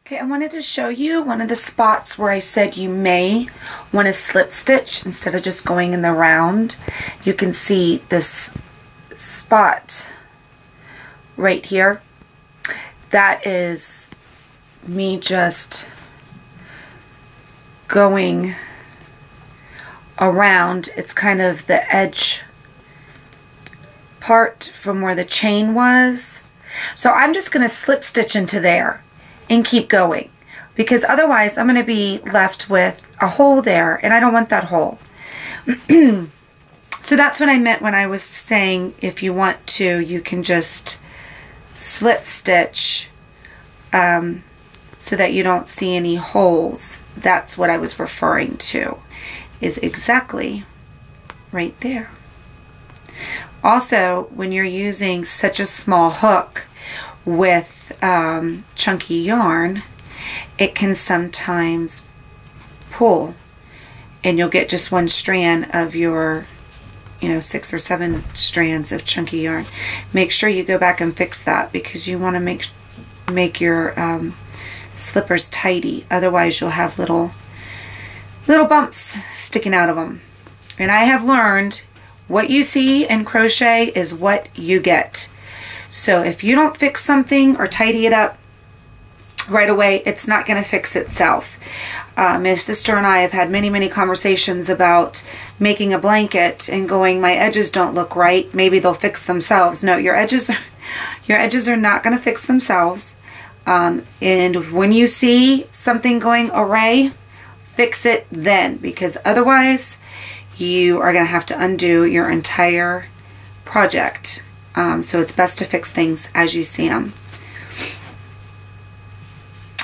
Okay, I wanted to show you one of the spots where I said you may want to slip stitch instead of just going in the round. You can see this spot right here. That is me just going around. It's kind of the edge part from where the chain was. So I'm just going to slip stitch into there and keep going, because otherwise I'm going to be left with a hole there, and I don't want that hole. So that's what I meant when I was saying if you want to, you can just slip stitch so that you don't see any holes. That's what I was referring to, is exactly right there. Also, when you're using such a small hook with chunky yarn, it can sometimes pull and you'll get just one strand of your 6 or 7 strands of chunky yarn. Make sure you go back and fix that, because you want to make your slippers tidy. Otherwise you'll have little bumps sticking out of them. And I have learned what you see in crochet is what you get. So if you don't fix something or tidy it up right away, it's not going to fix itself. My sister and I have had many conversations about making a blanket and going, my edges don't look right, maybe they'll fix themselves. No, your edges are not going to fix themselves. And when you see something going awry, fix it then, because otherwise you are going to have to undo your entire project. So it's best to fix things as you see them.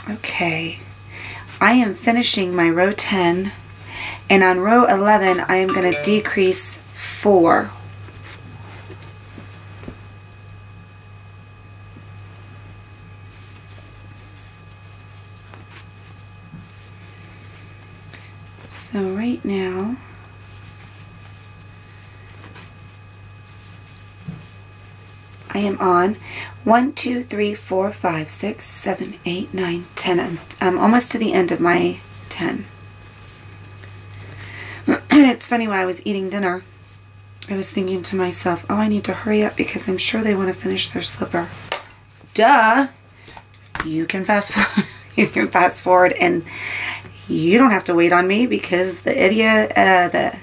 Okay, I am finishing my row 10, and on row 11 I am going to decrease 4. So right now I am on 1, 2, 3, 4, 5, 6, 7, 8, 9, 10. I'm almost to the end of my 10. It's funny, while I was eating dinner, I was thinking to myself, oh, I need to hurry up because I'm sure they want to finish their slipper. Duh! You can fast forward. You can fast forward, and you don't have to wait on me, because the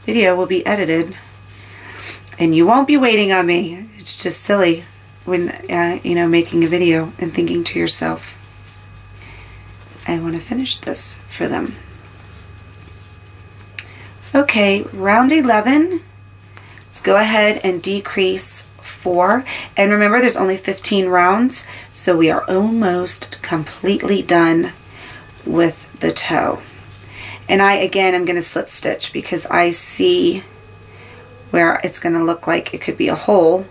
video will be edited, and you won't be waiting on me. It's just silly when making a video and thinking to yourself, I want to finish this for them. Okay, round 11. Let's go ahead and decrease 4. And remember, there's only 15 rounds, so we are almost completely done with the toe. And again, I'm going to slip stitch because I see where it's going to look like it could be a hole,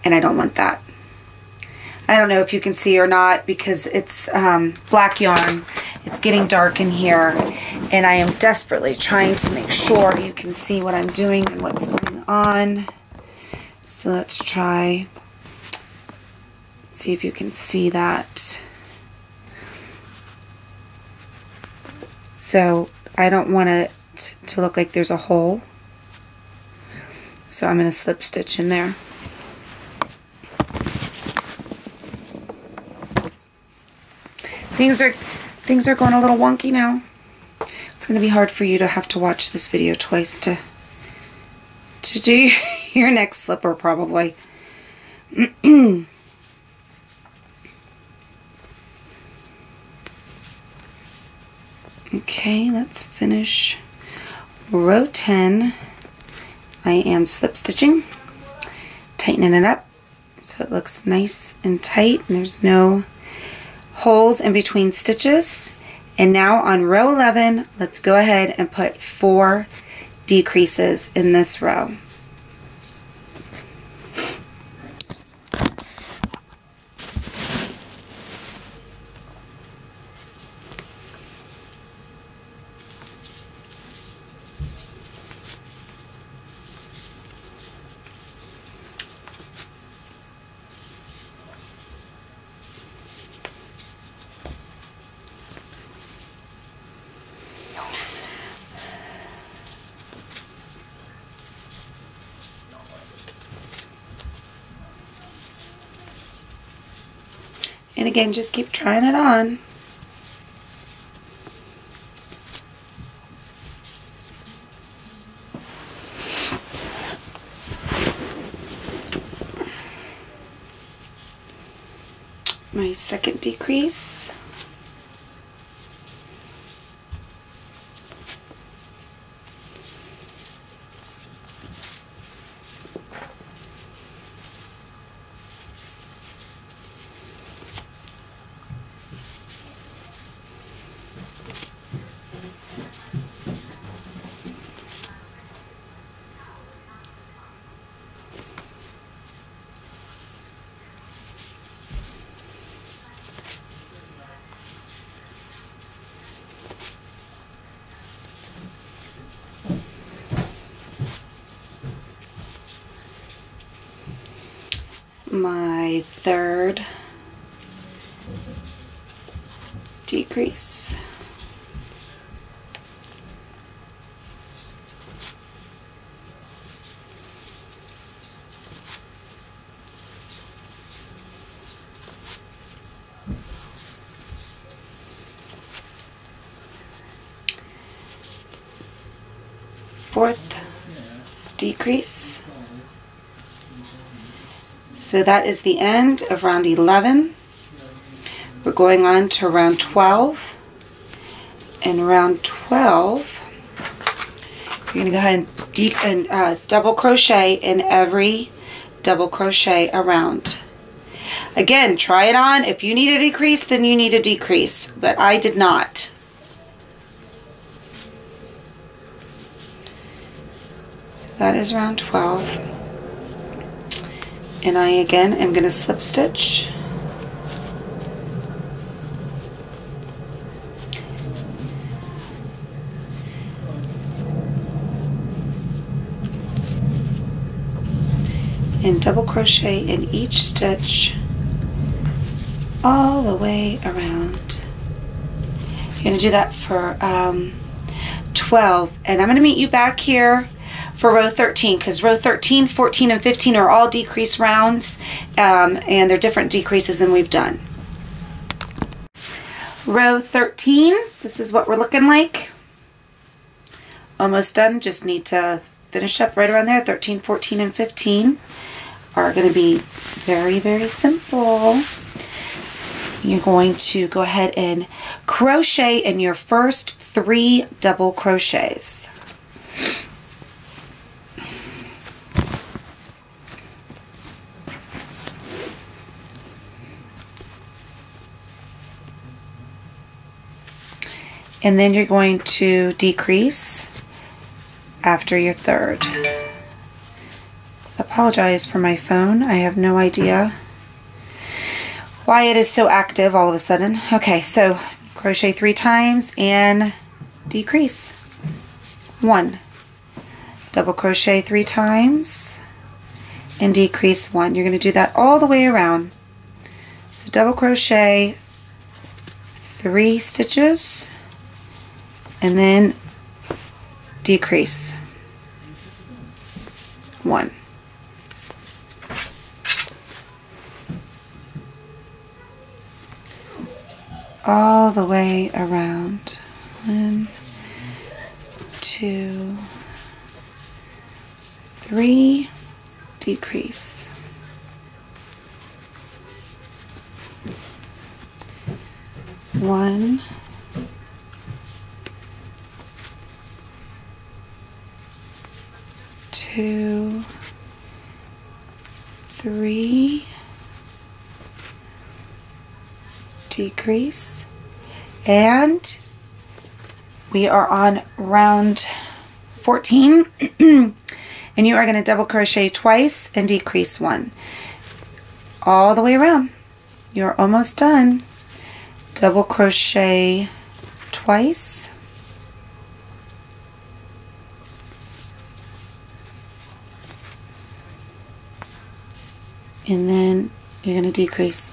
and I don't want that. I don't know if you can see or not, because it's black yarn. It's getting dark in here, and I am desperately trying to make sure you can see what I'm doing and what's going on. So let's try, see if you can see that. So I don't want it to look like there's a hole, so I'm going to slip stitch in there. Things are going a little wonky now. It's going to be hard for you to have to watch this video twice to do your next slipper, probably. Okay, let's finish row 10. I am slip stitching, tightening it up so it looks nice and tight and there's no holes in between stitches. And now on row 11, let's go ahead and put 4 decreases in this row. And again, just keep trying it on. My second decrease. My third decrease. Fourth decrease. So that is the end of round 11. We're going on to round 12. And round 12, you're going to go ahead and double crochet in every double crochet around. Again, try it on. If you need a decrease, then you need a decrease, but I did not. So that is round 12. And I again am going to slip stitch. And double crochet in each stitch all the way around. You're going to do that for 12. And I'm going to meet you back here for row 13, because row 13, 14, and 15 are all decrease rounds, and they're different decreases than we've done. Row 13, this is what we're looking like. Almost done, just need to finish up right around there. 13, 14, and 15 are going to be very, very simple. You're going to go ahead and crochet in your first 3 double crochets. And then you're going to decrease after your third. Apologize for my phone. I have no idea why it is so active all of a sudden. Okay, so crochet 3 times and decrease 1. Double crochet 3 times and decrease 1. You're going to do that all the way around. So double crochet 3 stitches and then decrease 1. All the way around. 1, 2, 3, decrease. 1, 2, 3, decrease, and we are on round 14 and you are going to double crochet twice and decrease 1 all the way around. You're almost done. Double crochet twice and then you're going to decrease.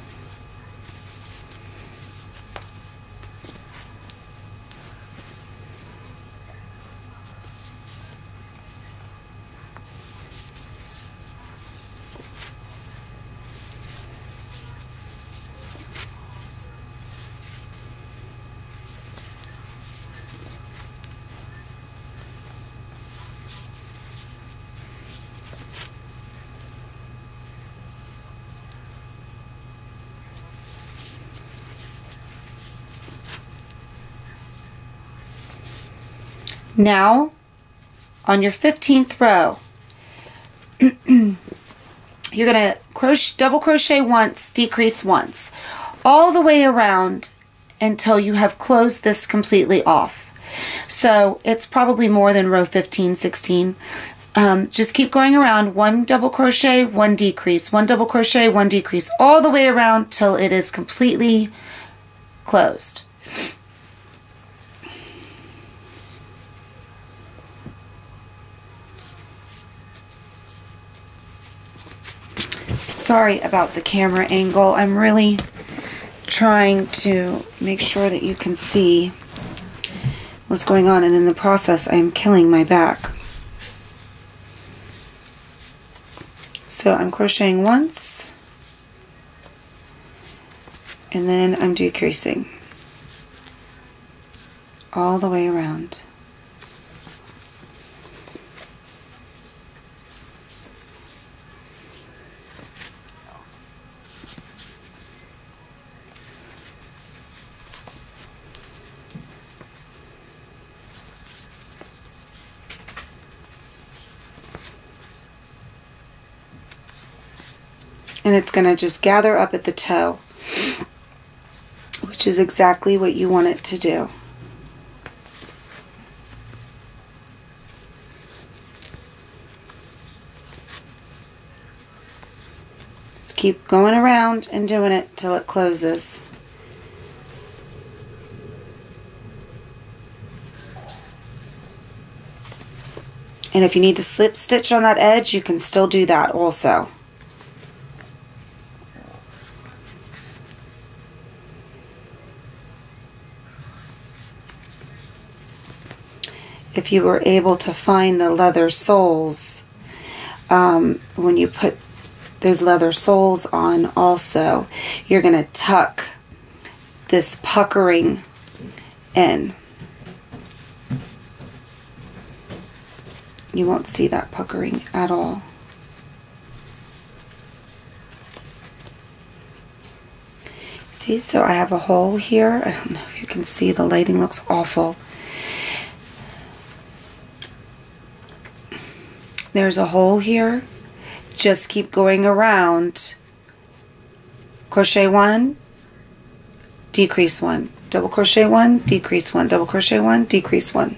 Now on your 15th row, you're going to double crochet once, decrease once, all the way around until you have closed this completely off. So it's probably more than row 15, 16. Just keep going around, one double crochet, one decrease, one double crochet, one decrease, all the way around till it is completely closed. Sorry about the camera angle. I'm really trying to make sure that you can see what's going on, and in the process I am killing my back. So I'm crocheting once and then I'm decreasing all the way around. And it's going to just gather up at the toe, which is exactly what you want it to do. Just keep going around and doing it till it closes. And if you need to slip stitch on that edge, you can still do that also. If you were able to find the leather soles, when you put those leather soles on also, you're going to tuck this puckering in. You won't see that puckering at all. See, so I have a hole here. I don't know if you can see, the lighting looks awful. There's a hole here. Just keep going around. Crochet one, decrease one, double crochet one, decrease one, double crochet one, decrease one.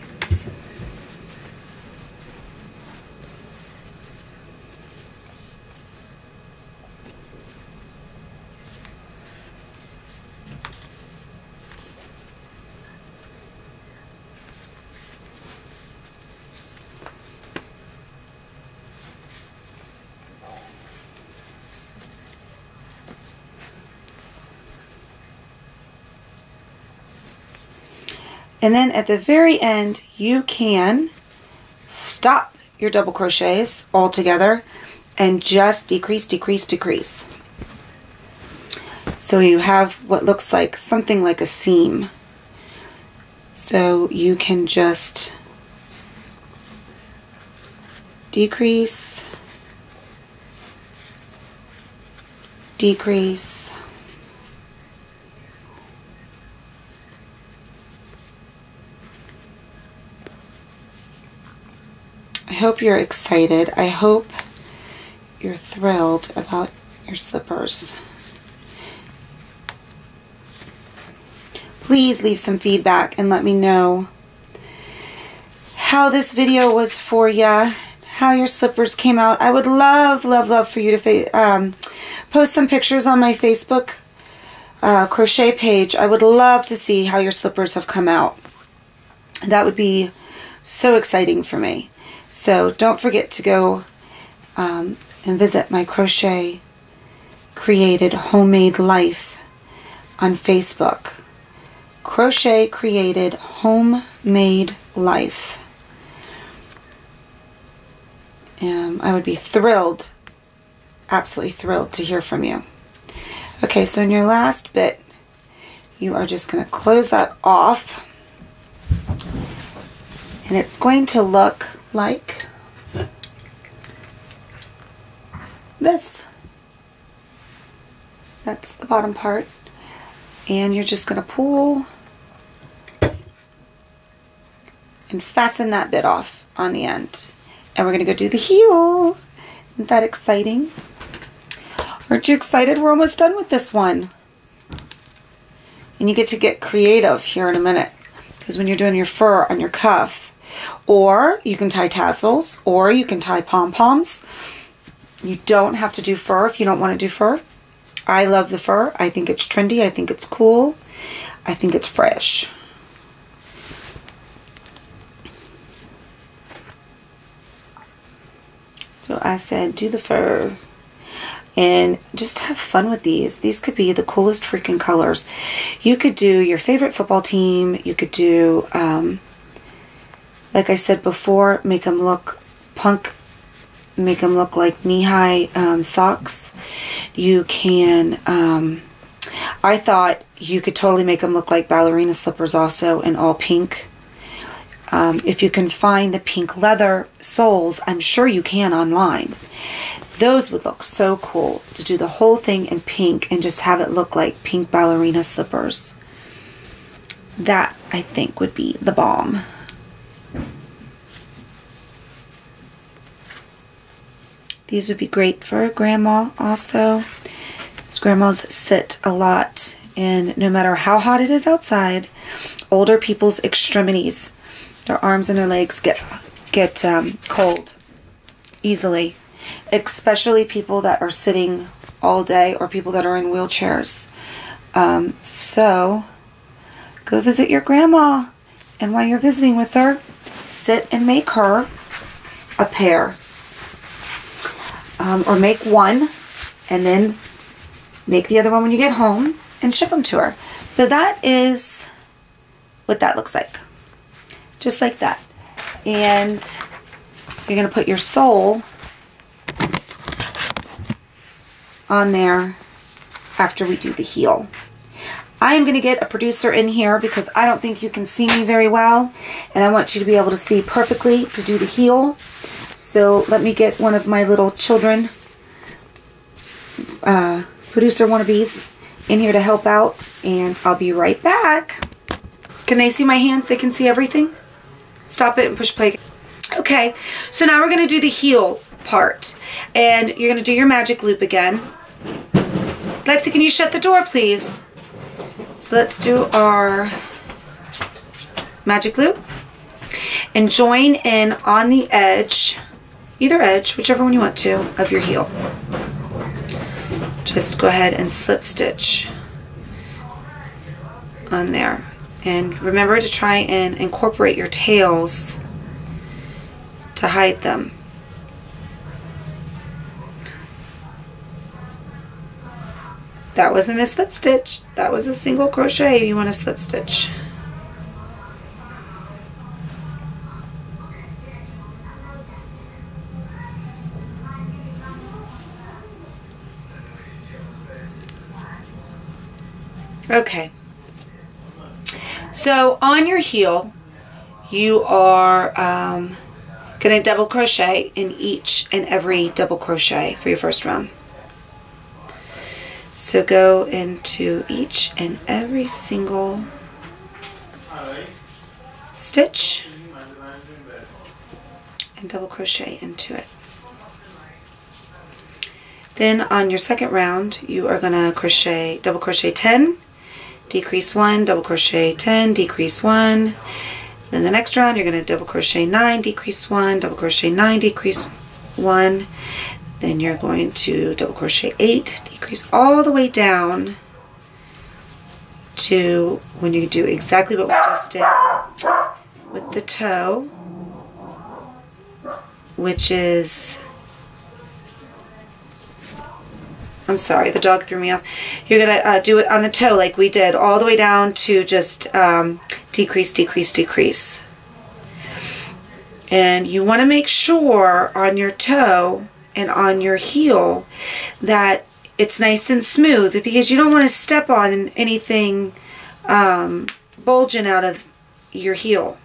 And then at the very end, you can stop your double crochets all together and just decrease, decrease, decrease. So you have what looks like something like a seam. So you can just decrease, decrease, I hope you're excited. I hope you're thrilled about your slippers. Please leave some feedback and let me know how this video was for you, how your slippers came out. I would love, love, love for you to post some pictures on my Facebook crochet page. I would love to see how your slippers have come out. That would be so exciting for me. So don't forget to go and visit my Crochet Created Homemade Life on Facebook. Crochet Created Homemade Life. I would be thrilled, absolutely thrilled to hear from you. Okay, so in your last bit, you are just going to close that off. And it's going to look like this. That's the bottom part. And you're just going to pull and and fasten that bit off on the end. And we're going to go do the heel. Isn't that exciting? Aren't you excited? We're almost done with this one. And you get to get creative here in a minute. Because when you're doing your fur on your cuff, or you can tie tassels, or you can tie pom-poms. You don't have to do fur if you don't want to do fur. I love the fur. I think it's trendy. I think it's cool. I think it's fresh. So I said, do the fur. And just have fun with these. These could be the coolest freaking colors. You could do your favorite football team. You could do, like I said before, make them look punk. Make them look like knee-high socks. You can, I thought you could totally make them look like ballerina slippers also in all pink. If you can find the pink leather soles, I'm sure you can online. Those would look so cool to do the whole thing in pink and just have it look like pink ballerina slippers. That, I think, would be the bomb. These would be great for grandma also. As grandmas sit a lot, and no matter how hot it is outside, older people's extremities, their arms and their legs get cold easily. Especially people that are sitting all day or people that are in wheelchairs. So go visit your grandma, and while you're visiting with her, sit and make her a pair. Or make one and then make the other one when you get home and ship them to her. So that is what that looks like. Just like that. And you're going to put your sole on there after we do the heel. I am going to get a producer in here because I don't think you can see me very well, and I want you to be able to see perfectly to do the heel. So let me get one of my little children producer wannabes in here to help out, and I'll be right back. Can they see my hands? They can see everything? Stop it and push play. Okay, so now we're going to do the heel part, and you're going to do your magic loop again. Lexi, can you shut the door, please? So let's do our magic loop and join in on the edge, either edge, whichever one you want to, of your heel. Just go ahead and slip stitch on there. And remember to try and incorporate your tails to hide them. That wasn't a slip stitch. That was a single crochet. You want to slip stitch. Okay. So on your heel, you are going to double crochet in each and every double crochet for your first round. So go into each and every single stitch and double crochet into it. Then on your second round, you are going to crochet, double crochet 10, decrease 1, double crochet 10, decrease 1. Then the next round, you're going to double crochet 9, decrease 1, double crochet 9, decrease 1. Then you're going to double crochet 8, decrease all the way down to when you do exactly what we just did with the toe, which is, I'm sorry, the dog threw me off. You're going to do it on the toe like we did, all the way down to just decrease, decrease, decrease. And you want to make sure on your toe and on your heel that it's nice and smooth, because you don't want to step on anything bulging out of your heel.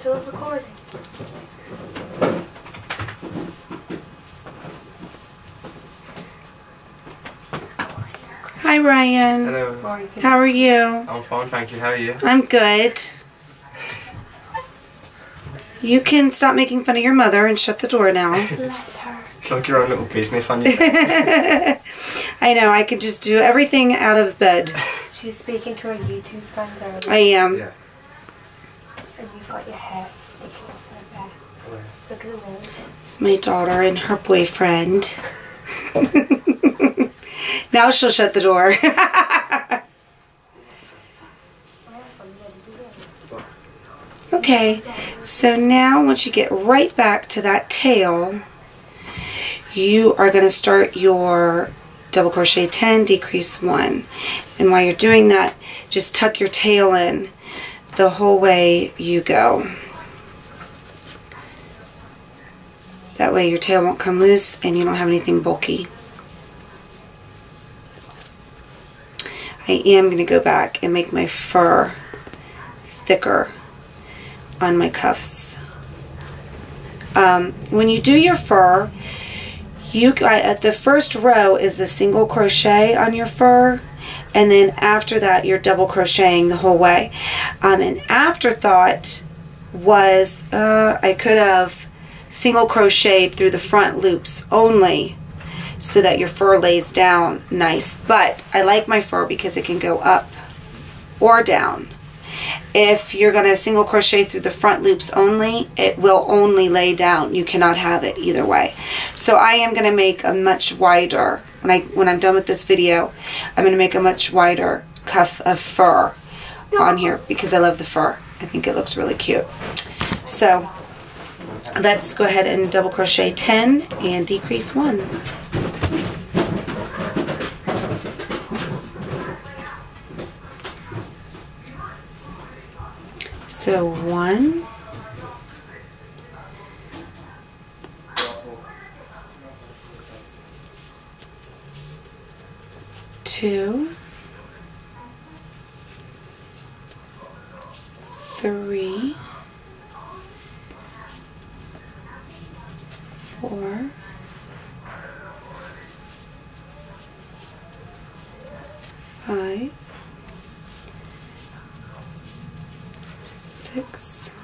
still recording. Hi Ryan. Hello. How are you? I'm fine, thank you. How are you? I'm good. You can stop making fun of your mother and shut the door now. Bless her. It's like your own little business on your I know, I could just do everything out of bed. She's speaking to her YouTube friends earlier. I am. Yeah. And you've got your hair sticking up her back. Look at the moon. It's my daughter and her boyfriend. Now she'll shut the door. Okay, so now once you get right back to that tail, you are going to start your double crochet 10, decrease 1. And while you're doing that, just tuck your tail in the whole way you go. That way your tail won't come loose and you don't have anything bulky. I am going to go back and make my fur thicker on my cuffs. When you do your fur, at the first row is the single crochet on your fur, and then after that you're double crocheting the whole way. An afterthought was I could have single crocheted through the front loops only so that your fur lays down nice, but I like my fur because it can go up or down. If you're going to single crochet through the front loops only, it will only lay down. You cannot have it either way. So I am going to make a much wider, when I'm done with this video, I'm going to make a much wider cuff of fur on here because I love the fur. I think it looks really cute. So let's go ahead and double crochet 10 and decrease 1. So 1, 2, 3, 4, 5, 6,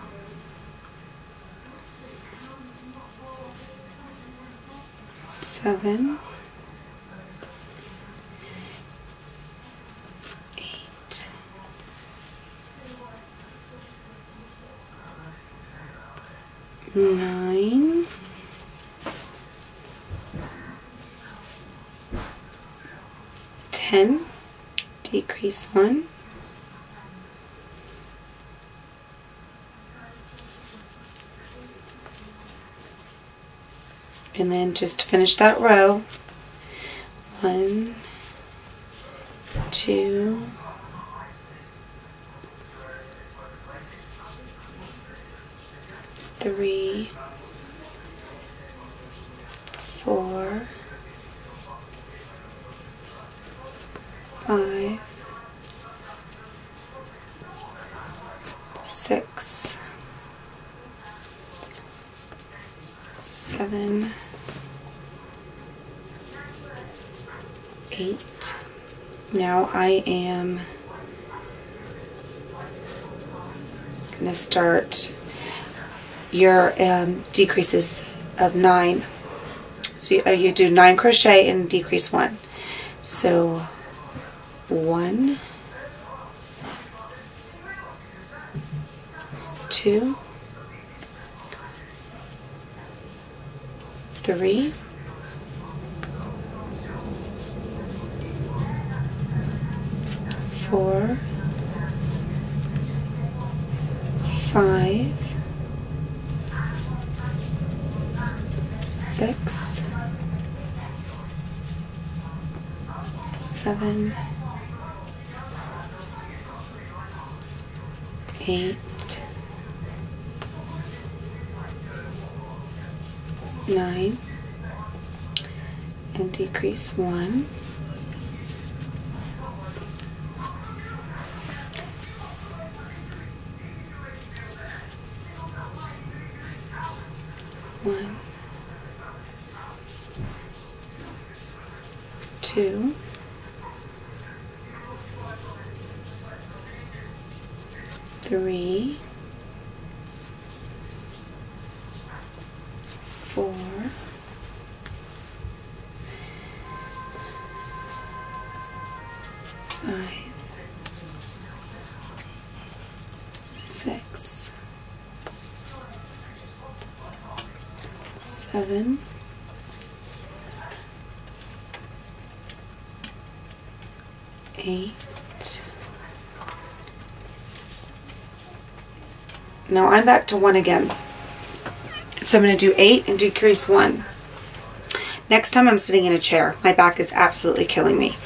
7, 8, 9, 10, decrease 1, and then just finish that row. 1, 2, 3, 4, 5, 6, 7, 8. Now I am going to start your decreases of 9. So you do 9 crochet and decrease 1. So 1, 2, 3, 4, 5, 6, 7, 8, 9, and decrease 1. 1, 2, 3, 4, 5, 6, 7, 8. Now I'm back to 1 again. So I'm going to do 8 and decrease 1. Next time I'm sitting in a chair. My back is absolutely killing me.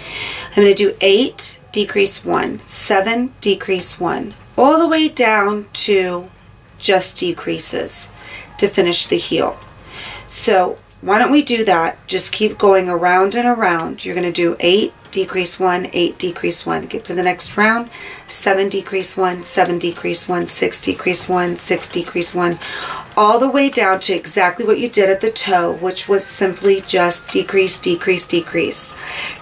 I'm going to do 8, decrease 1, 7, decrease 1, all the way down to just decreases to finish the heel. So why don't we do that? Just keep going around and around. You're going to do 8, decrease 1, 8, decrease 1. Get to the next round. 7, decrease 1, 7, decrease 1, 6, decrease 1, 6, decrease 1, all the way down to exactly what you did at the toe, which was simply just decrease, decrease, decrease.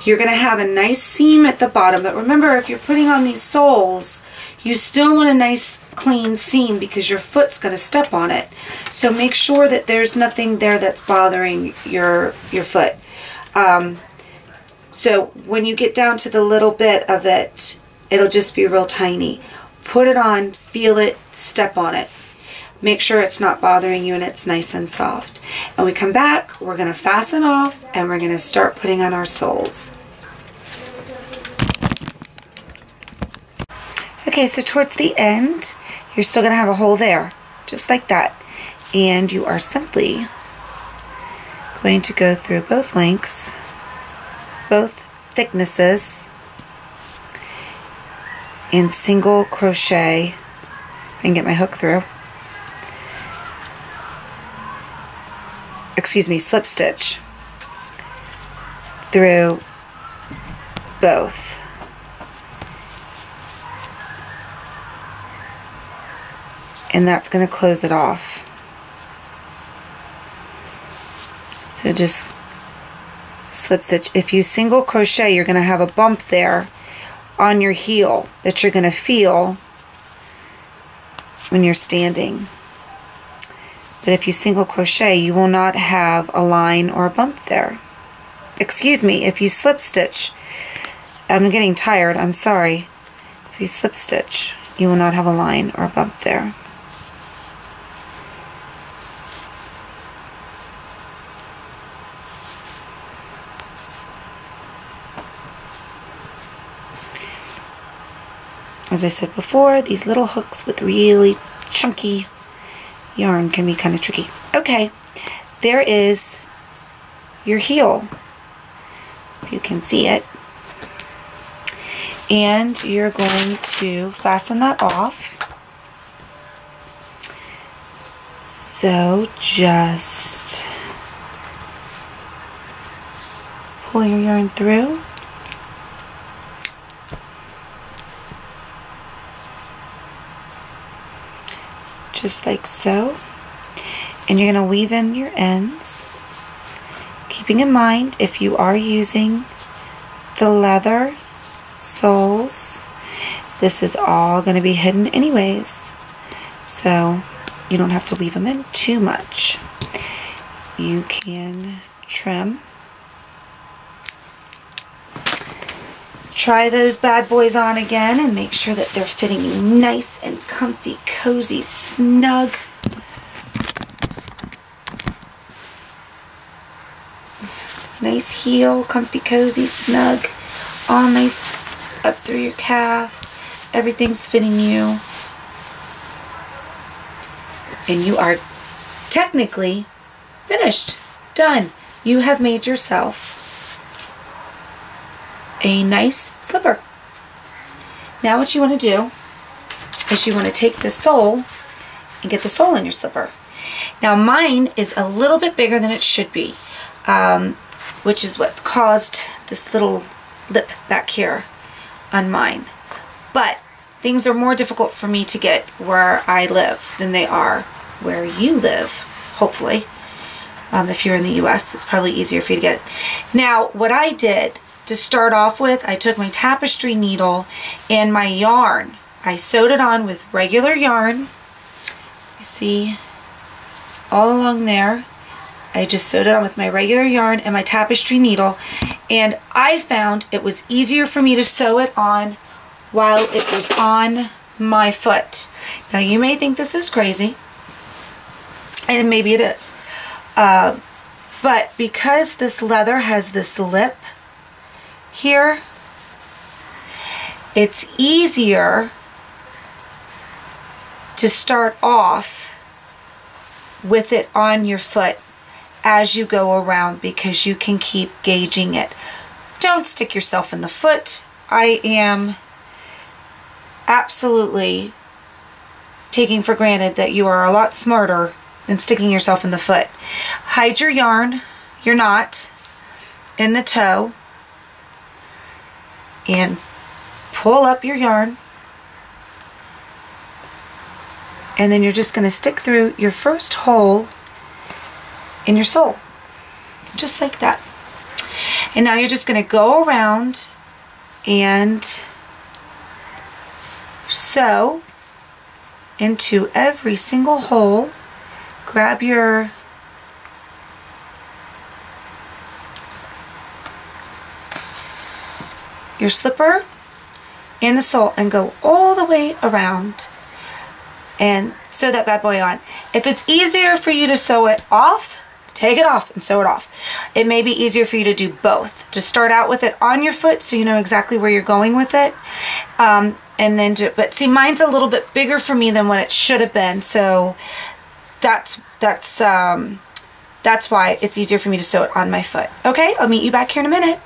You're going to have a nice seam at the bottom, but remember, if you're putting on these soles, you still want a nice clean seam because your foot's going to step on it. So make sure that there's nothing there that's bothering your foot. So when you get down to the little bit of it, it'll just be real tiny. Put it on, feel it, step on it. Make sure it's not bothering you and it's nice and soft. And we come back, we're going to fasten off, and we're going to start putting on our soles. Okay, so towards the end, you're still going to have a hole there, just like that. And you are simply going to go through both lengths, both thicknesses, and single crochet. I can get my hook through. Excuse me, slip stitch through both. And that's going to close it off. So just slip stitch. If you single crochet, you're going to have a bump there on your heel that you're going to feel when you're standing. But if you single crochet, you will not have a line or a bump there. Excuse me, if you slip stitch, I'm getting tired, I'm sorry. If you slip stitch, you will not have a line or a bump there. As I said before, these little hooks with really chunky yarn can be kind of tricky. Okay, there is your heel, if you can see it. And you're going to fasten that off. So just pull your yarn through. Just like so, and you're going to weave in your ends, keeping in mind if you are using the leather soles, this is all going to be hidden anyways, so you don't have to weave them in too much. You can trim. Try those bad boys on again and make sure that they're fitting you nice and comfy, cozy, snug. Nice heel, comfy, cozy, snug. All nice up through your calf. Everything's fitting you. And you are technically finished. Done. You have made yourself a nice slipper. Now what you want to do is you want to take the sole and get the sole in your slipper. Now mine is a little bit bigger than it should be, which is what caused this little lip back here on mine. But things are more difficult for me to get where I live than they are where you live, hopefully. If you're in the US, it's probably easier for you to get it. Now, what I did to start off with, I took my tapestry needle and my yarn. I sewed it on with regular yarn. You see, all along there. I just sewed it on with my regular yarn and my tapestry needle, and I found it was easier for me to sew it on while it was on my foot. Now you may think this is crazy, and maybe it is, but because this leather has this lip here, it's easier to start off with it on your foot as you go around, because you can keep gauging it. Don't stick yourself in the foot. I am absolutely taking for granted that you are a lot smarter than sticking yourself in the foot. Hide your yarn, your knot, in the toe, and pull up your yarn, and then you're just going to stick through your first hole in your sole, just like that. And now you're just going to go around and sew into every single hole. Grab your slipper and the sole and go all the way around and sew that bad boy on. If it's easier for you to sew it off, take it off and sew it off. It may be easier for you to do both. To start out with it on your foot so you know exactly where you're going with it. And then but see, mine's a little bit bigger for me than what it should have been. So that's why it's easier for me to sew it on my foot. Okay, I'll meet you back here in a minute.